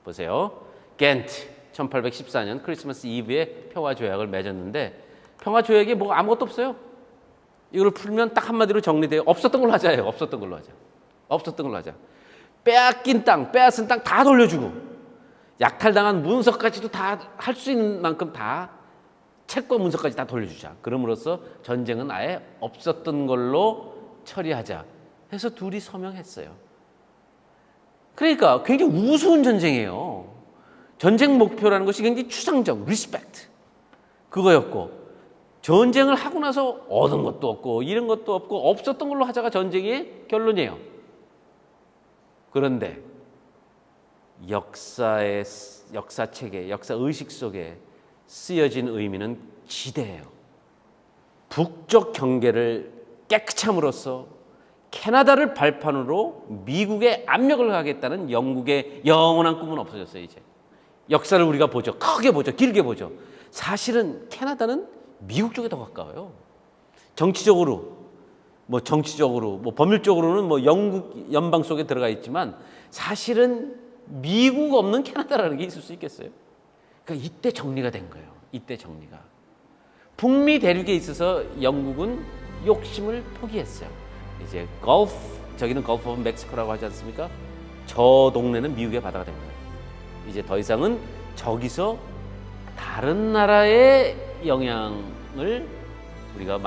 보세요. 겐트 1814년 크리스마스 이브에 평화조약을 맺었는데 평화조약에 뭐 아무것도 없어요. 이걸 풀면 딱 한마디로 정리돼요. 없었던 걸로 하자예요. 없었던 걸로 하자. 없었던 걸로 하자. 빼앗긴 땅, 빼앗은 땅 다 돌려주고 약탈당한 문서까지도 다 할 수 있는 만큼 다 채권 문서까지 다 돌려주자. 그럼으로써 전쟁은 아예 없었던 걸로 처리하자 해서 둘이 서명했어요. 그러니까 굉장히 우스운 전쟁이에요. 전쟁 목표라는 것이 굉장히 추상적, 리스펙트 그거였고 전쟁을 하고 나서 얻은 것도 없고 잃은 것도 없고 없었던 걸로 하자가 전쟁의 결론이에요. 그런데 역사체계, 역사의식 속에 쓰여진 의미는 지대해요. 북쪽 경계를 깨끗함으로써 캐나다를 발판으로 미국에 압력을 가하겠다는 영국의 영원한 꿈은 없어졌어요. 이제 역사를 우리가 보죠. 크게 보죠. 길게 보죠. 사실은 캐나다는 미국 쪽에 더 가까워요. 정치적으로 뭐 법률적으로는 뭐 영국 연방 속에 들어가 있지만 사실은 미국 없는 캐나다라는 게 있을 수 있겠어요? 그러니까 이때 정리가 된 거예요. 이때 정리가. 북미 대륙에 있어서 영국은 욕심을 포기했어요. 이제 저기는 걸프 오브 멕시코라고 하지 않습니까? 저 동네는 미국의 바다가 된 거예요. 이제 더 이상은 저기서 다른 나라의 영향을 우리가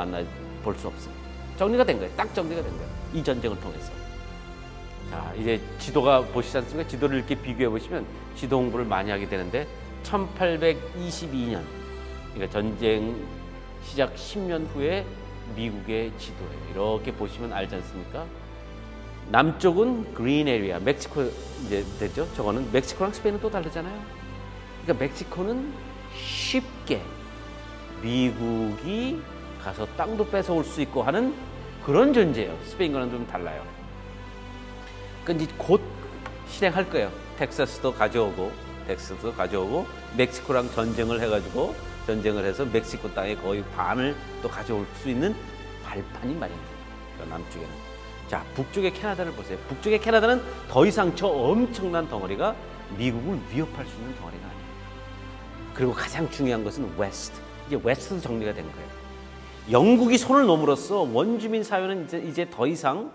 볼 수 없어요. 정리가 된 거예요. 딱 정리가 된 거예요. 이 전쟁을 통해서. 자, 이제 지도가 보시지 않습니까? 지도를 이렇게 비교해 보시면 지도 공부를 많이 하게 되는데 1822년, 그러니까 전쟁 시작 10년 후에 미국의 지도예요. 이렇게 보시면 알지 않습니까? 남쪽은 그린 에리아, 멕시코 이제 되죠. 저거는 멕시코랑 스페인은 또 다르잖아요. 그러니까 멕시코는 쉽게 미국이 가서 땅도 뺏어올 수 있고 하는 그런 존재예요. 스페인과는 좀 달라요. 그러니까 이제 곧 실행할 거예요. 텍사스도 가져오고 멕시코랑 전쟁을 해서 멕시코 땅의 거의 반을 또 가져올 수 있는 발판이 마련돼요. 남쪽에는. 자, 북쪽의 캐나다를 보세요. 북쪽의 캐나다는 더 이상 저 엄청난 덩어리가 미국을 위협할 수 있는 덩어리가 아니에요. 그리고 가장 중요한 것은 웨스트. 이제 웨스트도 정리가 된 거예요. 영국이 손을 놓음으로써 원주민 사회는 이제 더 이상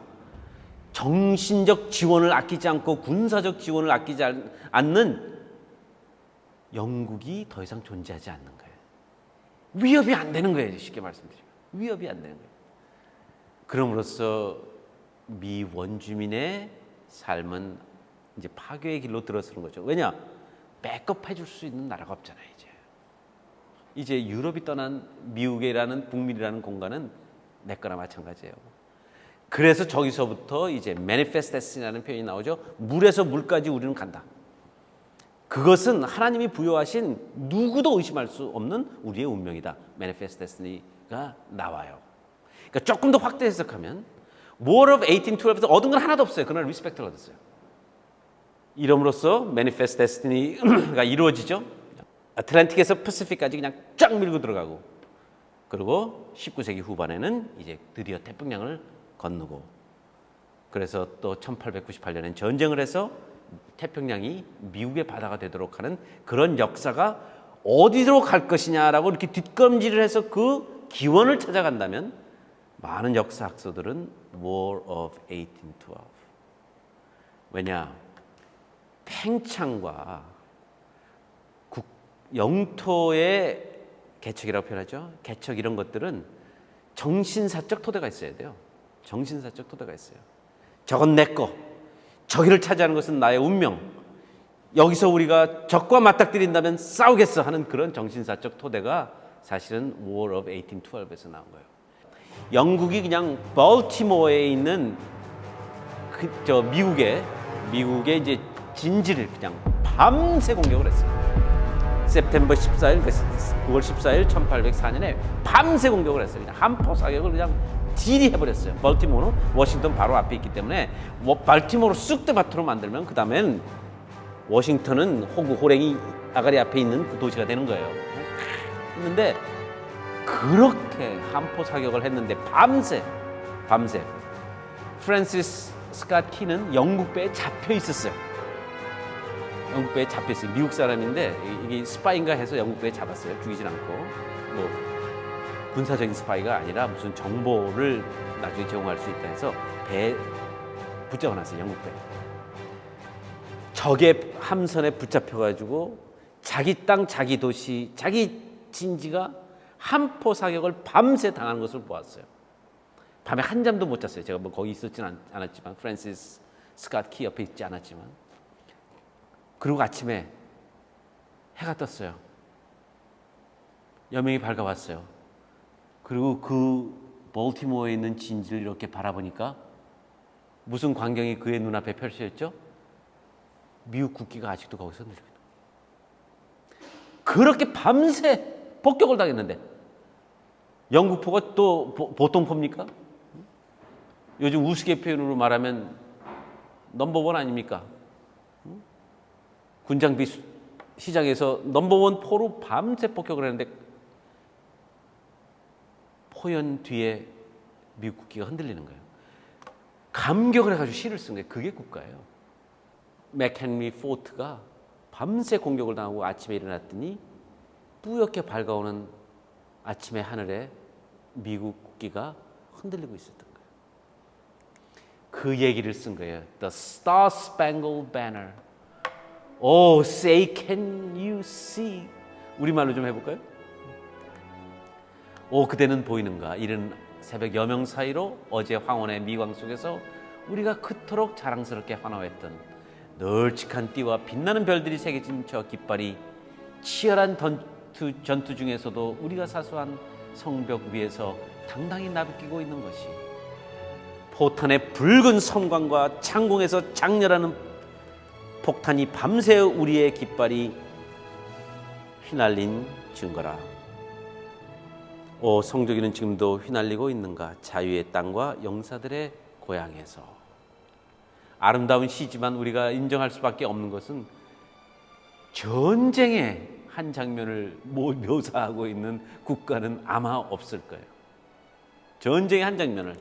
정신적 지원을 아끼지 않고 군사적 지원을 아끼지 않는 영국이 더 이상 존재하지 않는 거예요. 위협이 안 되는 거예요. 쉽게 말씀드리면. 위협이 안 되는 거예요. 그럼으로써 미 원주민의 삶은 이제 파괴의 길로 들어서는 거죠. 왜냐? 백업해 줄 수 있는 나라가 없잖아요. 이제 유럽이 떠난 미국이라는 북미라는 공간은 내 거나 마찬가지예요. 그래서 저기서부터 이제 manifest destiny라는 표현이 나오죠. 물에서 물까지 우리는 간다. 그것은 하나님이 부여하신 누구도 의심할 수 없는 우리의 운명이다. manifest destiny가 나와요. 그러니까 조금 더 확대 해석하면 War of 1812에서 얻은 건 하나도 없어요. 그러나 리스펙트를 얻었어요. 이름으로써 manifest destiny가 이루어지죠. 아틀란틱에서 패시픽까지 그냥 쫙 밀고 들어가고, 그리고 19세기 후반에는 이제 드디어 태평양을 건너고, 그래서 또 1898년엔 전쟁을 해서 태평양이 미국의 바다가 되도록 하는 그런 역사가 어디로 갈 것이냐라고 이렇게 뒷검질을 해서 그 기원을 찾아간다면 많은 역사학서들은 War of 1812. 왜냐? 팽창과 영토의 개척이라고 표현하죠. 개척 이런 것들은 정신사적 토대가 있어야 돼요. 정신사적 토대가 있어요. 저건 내 거. 저기를 차지하는 것은 나의 운명. 여기서 우리가 적과 맞닥뜨린다면 싸우겠어 하는 그런 정신사적 토대가 사실은 War of 1812에서 나온 거예요. 영국이 그냥 벌티모어에 있는 미국의 이제 진지를 그냥 밤새 공격을 했어요. September 14일, 9월 14일 1804년에 밤새 공격을 했어요. 그냥 한포 사격을 그냥 딜이 해버렸어요. 벌티모어는 워싱턴 바로 앞에 있기 때문에 발티모어를 쑥대밭으로 만들면 그 다음엔 워싱턴은 호랭이 아가리 앞에 있는 그 도시가 되는 거예요. 했는데 그렇게 한포 사격을 했는데 밤새 프랜시스 스캇 키는 영국 배에 잡혀 있었어요. 영국배에 잡혔어요. 미국 사람인데 이게 스파인가 해서 영국배에 잡았어요. 죽이진 않고 뭐 군사적인 스파이가 아니라 무슨 정보를 나중에 제공할 수 있다 해서 배에 붙잡아놨어요. 영국배. 적의 함선에 붙잡혀가지고 자기 땅, 자기 도시, 자기 진지가 함포 사격을 밤새 당하는 것을 보았어요. 밤에 한잠도 못 잤어요. 제가 뭐 거기 있었지는 않았지만 프랜시스 스캇 키 옆에 있지 않았지만 그리고 아침에 해가 떴어요. 여명이 밝아왔어요. 그리고 그 볼티모어에 있는 진지를 이렇게 바라보니까 무슨 광경이 그의 눈앞에 펼쳐졌죠? 미국 국기가 아직도 거기서 흔들립니다. 그렇게 밤새 폭격을 당했는데 영국포가 또 보통 포입니까? 요즘 우스갯 표현으로 말하면 넘버원 아닙니까? 군장비 시장에서 넘버원 포로 밤새 폭격을 했는데 포연 뒤에 미국 국기가 흔들리는 거예요. 감격을 해가지고 시를 쓴 거예요. 그게 국가예요. 맥헨리 포트가 밤새 공격을 당하고 아침에 일어났더니 뿌옇게 밝아오는 아침의 하늘에 미국 국기가 흔들리고 있었던 거예요. 그 얘기를 쓴 거예요. The Star Spangled Banner. Oh, say can you see? 우리말로 좀 해볼까요? 오, 그대는 보이는가? 이른 새벽 여명 사이로 어제 황혼의 미광 속에서 우리가 그토록 자랑스럽게 환호했던 널찍한 띠와 빛나는 별들이 새겨진 저 깃발이 치열한 전투 중에서도 우리가 사수한 성벽 위에서 당당히 나비끼고 있는 것이 포탄의 붉은 섬광과 창공에서 장렬하는 폭탄이 밤새 우리의 깃발이 휘날린 증거라. 오, 성조기는 지금도 휘날리고 있는가? 자유의 땅과 용사들의 고향에서. 아름다운 시지만 우리가 인정할 수밖에 없는 것은 전쟁의 한 장면을 묘사하고 있는 국가는 아마 없을 거예요. 전쟁의 한 장면을.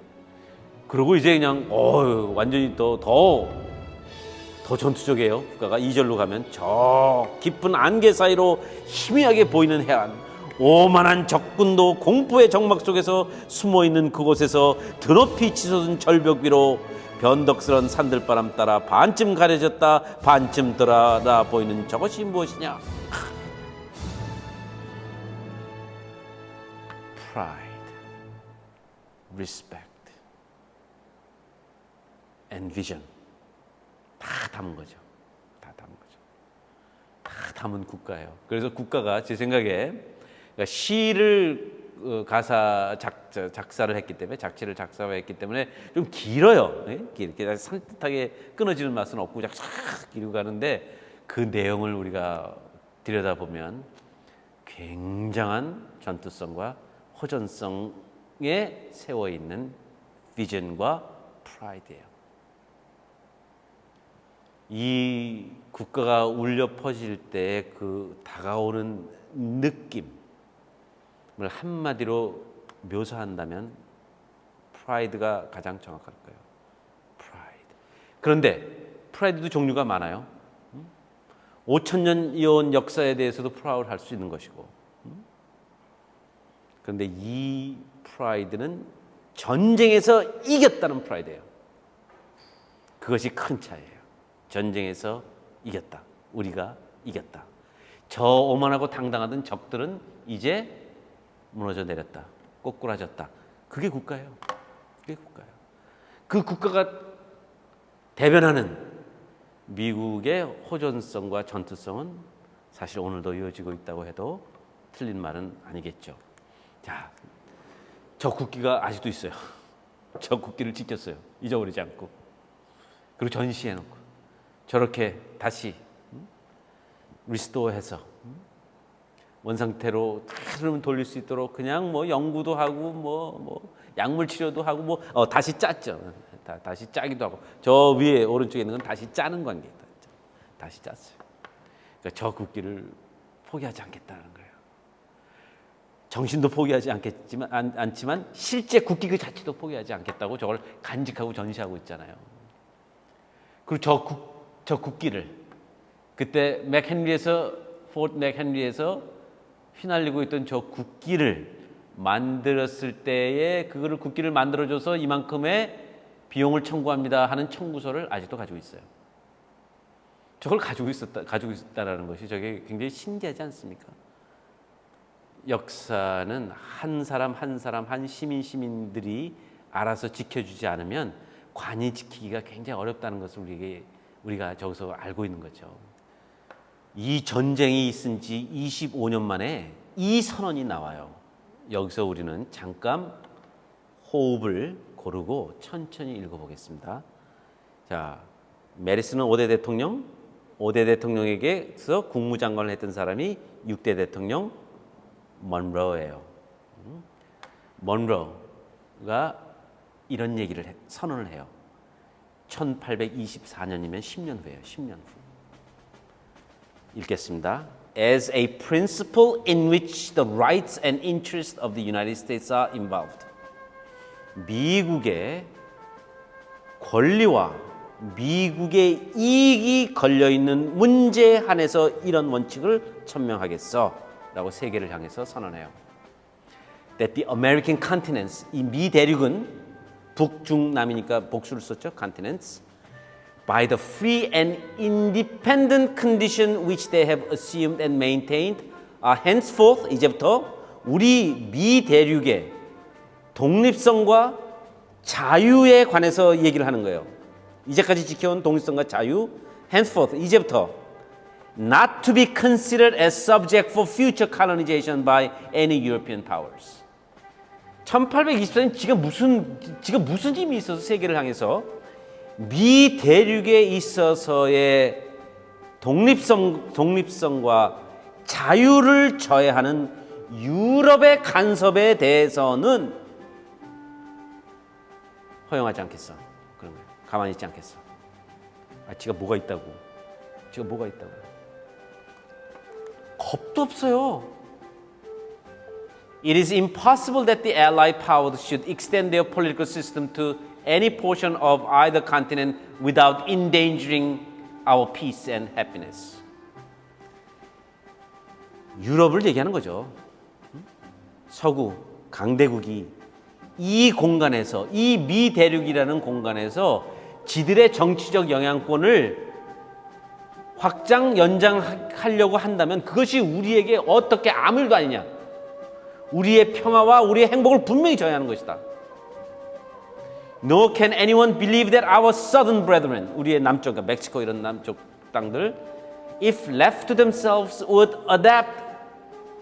그리고 이제 그냥 완전히 더 전투적이에요. 국가가 2절로 가면 저 깊은 안개 사이로 희미하게 보이는 해안, 오만한 적군도 공포의 정막 속에서 숨어있는 그곳에서 드높이 치솟은 절벽 위로 변덕스런 산들바람 따라 반쯤 가려졌다 반쯤 드러나 보이는 저것이 무엇이냐? Pride, respect and vision. 다 담은 거죠. 다 담은 거죠. 다 담은 국가예요. 그래서 국가가 제 생각에 시를 가사 작사를 했기 때문에 작詞를 작사했기 때문에 좀 길어요. 이렇게 산뜻하게 끊어지는 맛은 없고 싹 길고 가는데 그 내용을 우리가 들여다보면 굉장한 전투성과 호전성에 세워 있는 비전과 프라이드예요. 이 국가가 울려 퍼질 때 그 다가오는 느낌을 한마디로 묘사한다면 프라이드가 가장 정확할 거예요. 프라이드. 그런데 프라이드도 종류가 많아요. 5,000년 이어온 역사에 대해서도 프라우드 할 수 있는 것이고, 그런데 이 프라이드는 전쟁에서 이겼다는 프라이드예요. 그것이 큰 차이예요. 전쟁에서 이겼다. 우리가 이겼다. 저 오만하고 당당하던 적들은 이제 무너져 내렸다. 꼬꾸라졌다. 그게 국가예요. 그게 국가예요. 그 국가가 대변하는 미국의 호전성과 전투성은 사실 오늘도 이어지고 있다고 해도 틀린 말은 아니겠죠. 자, 저 국기가 아직도 있어요. 저 국기를 지켰어요. 잊어버리지 않고. 그리고 전시해놓고 저렇게 다시 리스토어해서 원상태로 흐름 돌릴 수 있도록 그냥 뭐 연구도 하고 뭐 약물 치료도 하고 다시 짰죠. 다시 짜기도 하고 저 위에 오른쪽에 있는 건 다시 짜는 관계다. 다시 짰어요. 그러니까 저 국기를 포기하지 않겠다는 거예요. 정신도 포기하지 않지만 실제 국기 그 자체도 포기하지 않겠다고 저걸 간직하고 전시하고 있잖아요. 그리고 저 국기를 그때 포트 맥헨리에서 휘날리고 있던 저 국기를 만들었을 때에 그거를 국기를 만들어줘서 이만큼의 비용을 청구합니다 하는 청구서를 아직도 가지고 있어요. 저걸 가지고 있다라는 것이 저게 굉장히 신기하지 않습니까? 역사는 한 사람 한 시민들이 알아서 지켜주지 않으면 관이 지키기가 굉장히 어렵다는 것을 우리가 저기서 알고 있는 거죠. 이 전쟁이 있은 지 25년 만에 이 선언이 나와요. 여기서 우리는 잠깐 호흡을 고르고 천천히 읽어보겠습니다. 자, 메리스는 5대 대통령, 5대 대통령에게서 국무장관을 했던 사람이 6대 대통령 먼로예요. 먼로가 이런 얘기를 선언을 해요. 1824년이면 10년 후예요. 10년 후. 읽겠습니다. As a principle in which the rights and interests of the United States are involved. 미국의 권리와 미국의 이익이 걸려있는 문제에 한해서 이런 원칙을 천명하겠어 라고 세계를 향해서 선언해요. That the American continents, 이 미 대륙은 북중남이니까 복수를 썼죠. continents. By the free and independent condition which they have assumed and maintained, are henceforth, 이제부터 우리 미 대륙의 독립성과 자유에 관해서 얘기를 하는 거예요. 이제까지 지켜온 독립성과 자유, henceforth, 이제부터 not to be considered as subject for future colonization by any European powers. 1824년 지가 무슨 힘이 있어서 세계를 향해서 미 대륙에 있어서의 독립성과 자유를 저해하는 유럽의 간섭에 대해서는 허용하지 않겠어. 그런 거예요. 가만히 있지 않겠어. 지가 뭐가 있다고. 겁도 없어요. It is impossible that the Allied powers should extend their political system to any portion of either continent without endangering our peace and happiness. 유럽을 얘기하는 거죠. 서구 강대국이 이 공간에서, 이 미 대륙이라는 공간에서 지들의 정치적 영향권을 확장 연장하려고 한다면 그것이 우리에게 어떻게 아무 일도 아니냐. 우리의 평화와 우리의 행복을 분명히 저해하는 것이다. Nor can anyone believe that our southern brethren, 우리의 남쪽, 멕시코 이런 남쪽 땅들, if left to themselves, would adapt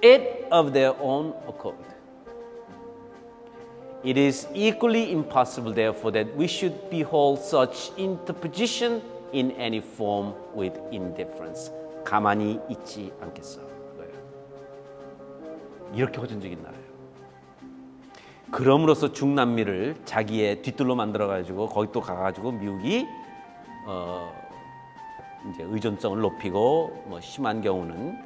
it of their own accord. It is equally impossible, therefore, that we should behold such interposition in any form with indifference. 가만히 있지 않겠어. 이렇게 호전적인 나라예요. 그럼으로써 중남미를 자기의 뒤뜰로 만들어가지고 거기 또 가가지고 미국이 이제 의존성을 높이고 심한 경우는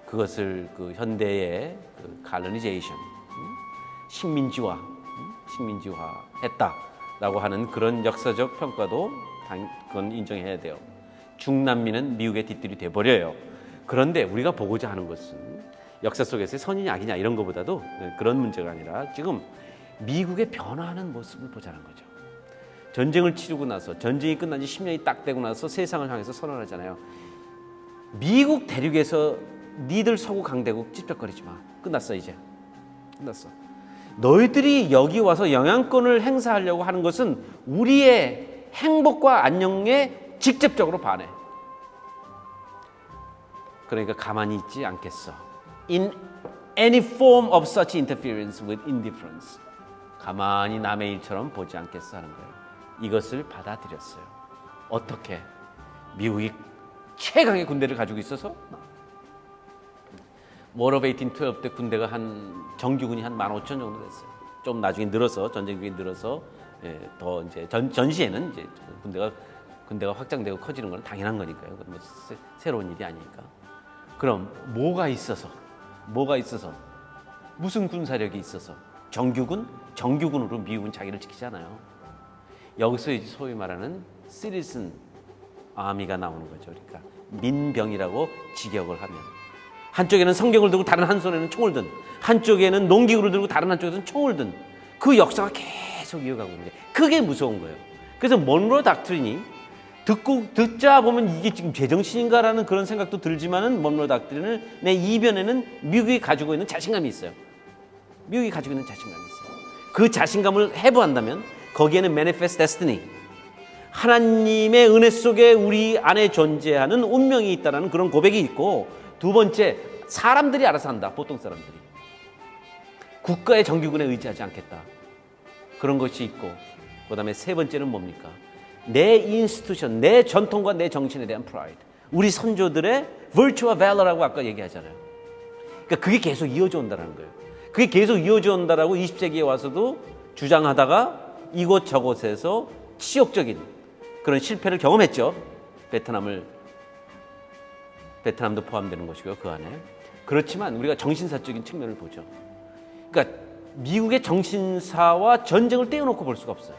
그것을 그 현대의 그 칼로니제이션, 식민지화했다라고 하는 그런 역사적 평가도 그건 인정해야 돼요. 중남미는 미국의 뒤뜰이 돼버려요. 그런데 우리가 보고자 하는 것은 역사 속에서의 선이냐 악이냐 이런 것보다도 그런 문제가 아니라 지금 미국의 변화하는 모습을 보자는 거죠. 전쟁을 치르고 나서 전쟁이 끝난 지 10년이 딱 되고 나서 세상을 향해서 선언하잖아요. 미국 대륙에서 니들 서구 강대국 찝쩍거리지 마. 끝났어 이제. 끝났어. 너희들이 여기 와서 영향권을 행사하려고 하는 것은 우리의 행복과 안녕에 직접적으로 반해. 그러니까 가만히 있지 않겠어. In any form of such interference with indifference. 가만히 남의 일처럼 보지 않겠어 하는 거예요. 이것을 받아들였어요. 어떻게? 미국이 최강의 군대를 가지고 있어서? War of 1812 때 군대가 정규군이 한 15,000 정도 됐어요. 좀 나중에 늘어서 전쟁 중에 늘어서 더 이제 전시에는 이제 군대가 확장되고 커지는 건 당연한 거니까요. 그건 뭐 새로운 일이 아니니까. 그럼 뭐가 있어서 무슨 군사력이 있어서 정규군으로 미국은 자기를 지키잖아요. 여기서 이제 소위 말하는 시리슨 아미가 나오는 거죠. 그러니까 민병이라고 직역을 하면, 한쪽에는 성경을 들고 다른 한 손에는 총을 든, 한쪽에는 농기구를 들고 다른 한쪽에는 총을 든 그 역사가 계속 이어가고 있는 게 그게 무서운 거예요. 그래서 먼로 닥트린이 듣자 보면 이게 지금 제정신인가라는 그런 생각도 들지만은, 먼로 닥트린을 내 이변에는 미국이 가지고 있는 자신감이 있어요. 미국이 가지고 있는 자신감이 있어요. 그 자신감을 해부한다면 거기에는 Manifest Destiny, 하나님의 은혜 속에 우리 안에 존재하는 운명이 있다는 그런 고백이 있고, 두 번째, 사람들이 알아서 한다. 보통 사람들이 국가의 정규군에 의지하지 않겠다, 그런 것이 있고, 그 다음에 세 번째는 뭡니까? 내 인스티튜션, 내 전통과 내 정신에 대한 프라이드, 우리 선조들의 virtue와 valor라고 아까 얘기하잖아요. 그러니까 그게 계속 이어져 온다는 거예요. 그게 계속 이어져 온다라고 20세기에 와서도 주장하다가 이곳저곳에서 치욕적인 그런 실패를 경험했죠. 베트남도 포함되는 것이고요, 그 안에. 그렇지만 우리가 정신사적인 측면을 보죠. 그러니까 미국의 정신사와 전쟁을 떼어놓고 볼 수가 없어요.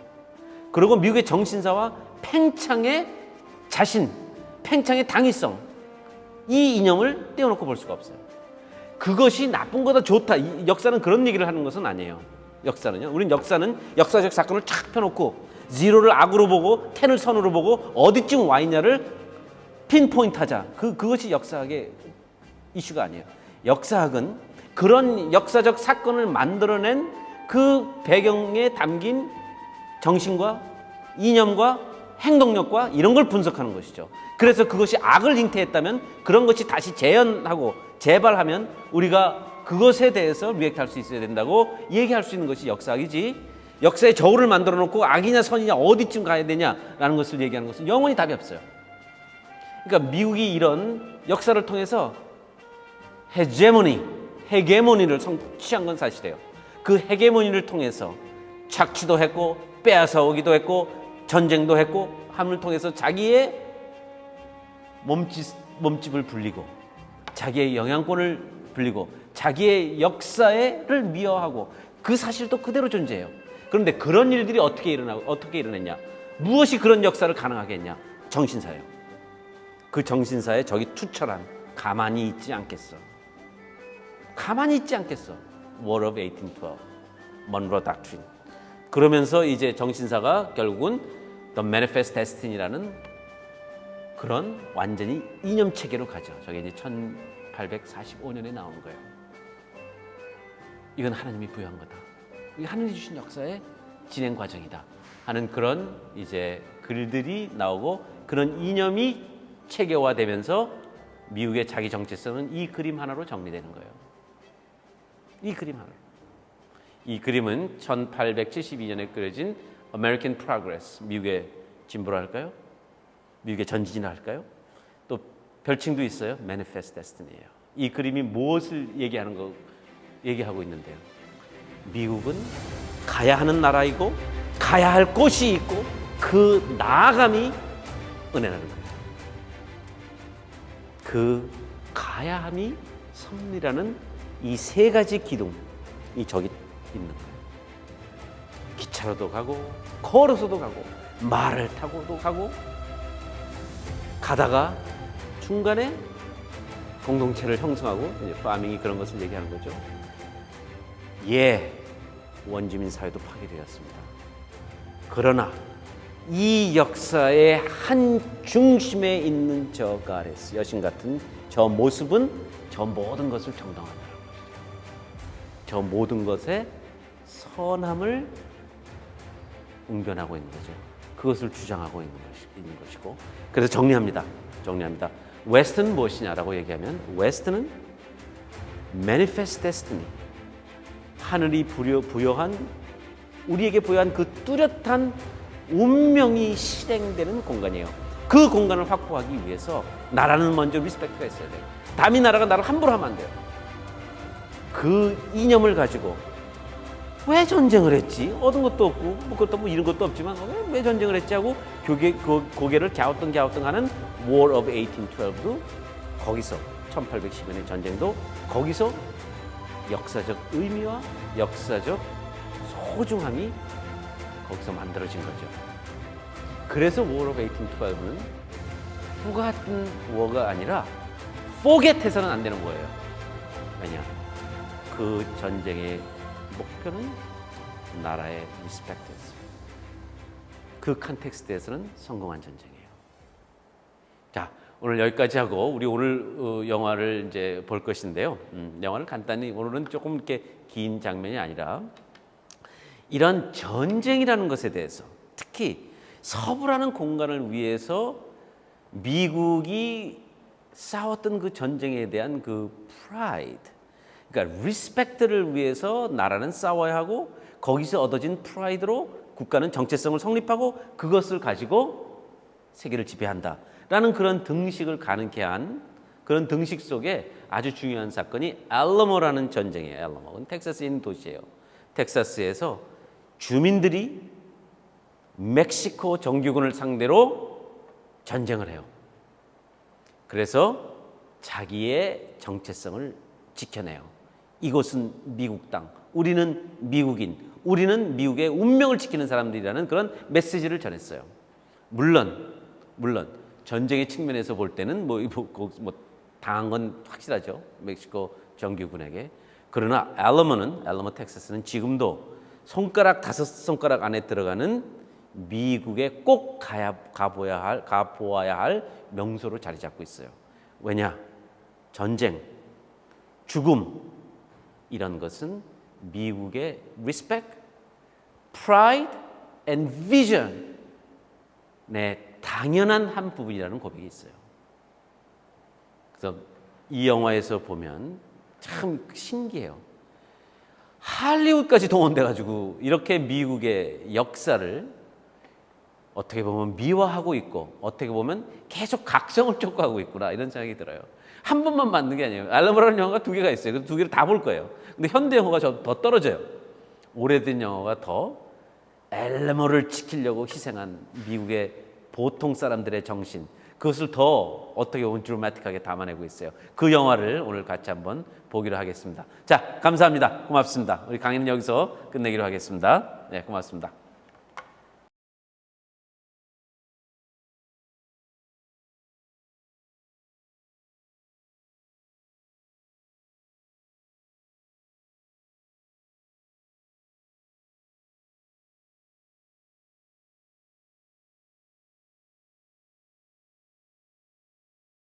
그리고 미국의 정신사와 팽창의 자신, 팽창의 당위성, 이 이념을 떼어놓고 볼 수가 없어요. 그것이 나쁜 거다, 좋다, 이 역사는 그런 얘기를 하는 것은 아니에요. 역사는요, 우린 역사는 역사적 사건을 쫙 펴놓고 제로를 악으로 보고 10을 선으로 보고 어디쯤 와 있냐를 핀포인트하자, 그것이 역사학의 이슈가 아니에요. 역사학은 그런 역사적 사건을 만들어낸 그 배경에 담긴 정신과 이념과 행동력과 이런 걸 분석하는 것이죠. 그래서 그것이 악을 잉태했다면 그런 것이 다시 재현하고 재발하면 우리가 그것에 대해서 리액트할 수 있어야 된다고 얘기할 수 있는 것이 역사학이지, 역사의 저울을 만들어 놓고 악이냐 선이냐 어디쯤 가야 되냐라는 것을 얘기하는 것은 영원히 답이 없어요. 그러니까 미국이 이런 역사를 통해서 헤게모니를 성취한 건 사실이에요. 그 헤게모니를 통해서 착취도 했고 빼앗아오기도 했고 전쟁도 했고 함을 통해서 자기의 몸집을 불리고 자기의 영향권을 불리고 자기의 역사를 미화하고 그 사실도 그대로 존재해요. 그런데 그런 일들이 어떻게 일어났냐? 무엇이 그런 역사를 가능하게 했냐? 정신사예요. 그 정신사에 저기 투철한 가만히 있지 않겠어. 가만히 있지 않겠어. War of 1812, 먼로 닥트린. 그러면서 이제 정신사가 결국은 The Manifest Destiny라는 그런 완전히 이념 체계로 가죠. 저게 이제 1845년에 나오는 거예요. 이건 하나님이 부여한 거다. 이게 하나님이 주신 역사의 진행 과정이다 하는 그런 이제 글들이 나오고, 그런 이념이 체계화되면서 미국의 자기 정체성은 이 그림 하나로 정리되는 거예요. 이 그림 하나. 이 그림은 1872년에 그려진 American Progress, 미국의 진보라 할까요? 미국의 전진이라 할까요? 또 별칭도 있어요. Manifest Destiny예요. 이 그림이 무엇을 얘기하고 있는데요. 미국은 가야 하는 나라이고 가야 할 곳이 있고 그 나아감이 은혜라는 거예요. 그 가야 함이 섭리라는 이 세 가지 기둥이 저기 있는 거예요. 기차로도 가고 걸어서도 가고 말을 타고도 가고, 가다가 중간에 공동체를 형성하고, 이제 파밍이 그런 것을 얘기하는 거죠. 원주민 사회도 파괴되었습니다. 그러나 이 역사의 한 중심에 있는 저 가레스, 여신 같은 저 모습은 저 모든 것을 정당화한다는 것이죠. 저 모든 것의 선함을 웅변하고 있는 거죠. 그것을 주장하고 있는 것이고. 그래서 정리합니다. 웨스트는 무엇이냐라고 얘기하면, 웨스트는 Manifest Destiny, 하늘이 우리에게 부여한 그 뚜렷한 운명이 실행되는 공간이에요. 그 공간을 확보하기 위해서 나라는 먼저 리스펙트가 있어야 돼요. 남이 나라가 나를 함부로 하면 안 돼요. 그 이념을 가지고 왜 전쟁을 했지? 얻은 것도 없고 뭐 이런 것도 없지만 왜 전쟁을 했지 하고 고개를 갸우뚱하는 War of 1812도 거기서 1810년의 전쟁도 거기서 역사적 의미와 역사적 소중함이 거기서 만들어진 거죠. 그래서 War of 1812는 forgotten war가 아니라 forget해서는 안 되는 거예요. 왜냐? 그 전쟁의 목표는 나라의 리스펙트였어요. 그 컨텍스트에서는 성공한 전쟁이에요. 자, 오늘 여기까지 하고 우리 오늘 영화를 이제 볼 것인데요. 영화를 간단히 오늘은 조금 이렇게 긴 장면이 아니라 이런 전쟁이라는 것에 대해서 특히 서부라는 공간을 위해서 미국이 싸웠던 그 전쟁에 대한 그 프라이드, 그러니까 리스펙트를 위해서 나라는 싸워야 하고 거기서 얻어진 프라이드로 국가는 정체성을 성립하고 그것을 가지고 세계를 지배한다라는 그런 등식을 가능케 한 그런 등식 속에 아주 중요한 사건이 알러모라는 전쟁이에요. 알러모는 텍사스에 있는 도시예요. 텍사스에서 주민들이 멕시코 정규군을 상대로 전쟁을 해요. 그래서 자기의 정체성을 지켜내요. 이곳은 미국 땅, 우리는 미국인, 우리는 미국의 운명을 지키는 사람들이라는 그런 메시지를 전했어요. 물론 전쟁의 측면에서 볼 때는 뭐 당한 건 확실하죠. 멕시코 정규군에게. 그러나 알러모 텍사스는 지금도 손가락 5손가락 안에 들어가는 미국에 꼭 가보아야 할 명소로 자리 잡고 있어요. 왜냐? 전쟁, 죽음 이런 것은 미국의 respect, pride and vision 의 당연한 한 부분이라는 고백이 있어요. 그래서 이 영화에서 보면 참 신기해요. 할리우드까지 동원돼가지고 이렇게 미국의 역사를 어떻게 보면 미화하고 있고 어떻게 보면 계속 각성을 촉구하고 있구나 이런 생각이 들어요. 한 번만 만든 게 아니에요. 알러모라는 영화가 2개가 있어요. 그래서 2개를 다 볼 거예요. 근데 현대 영화가 더 떨어져요. 오래된 영화가 더 알러모를 지키려고 희생한 미국의 보통 사람들의 정신, 그것을 더 어떻게 보면 드라마틱하게 담아내고 있어요. 그 영화를 오늘 같이 한번 보기로 하겠습니다. 자, 감사합니다. 고맙습니다. 우리 강의는 여기서 끝내기로 하겠습니다. 네, 고맙습니다.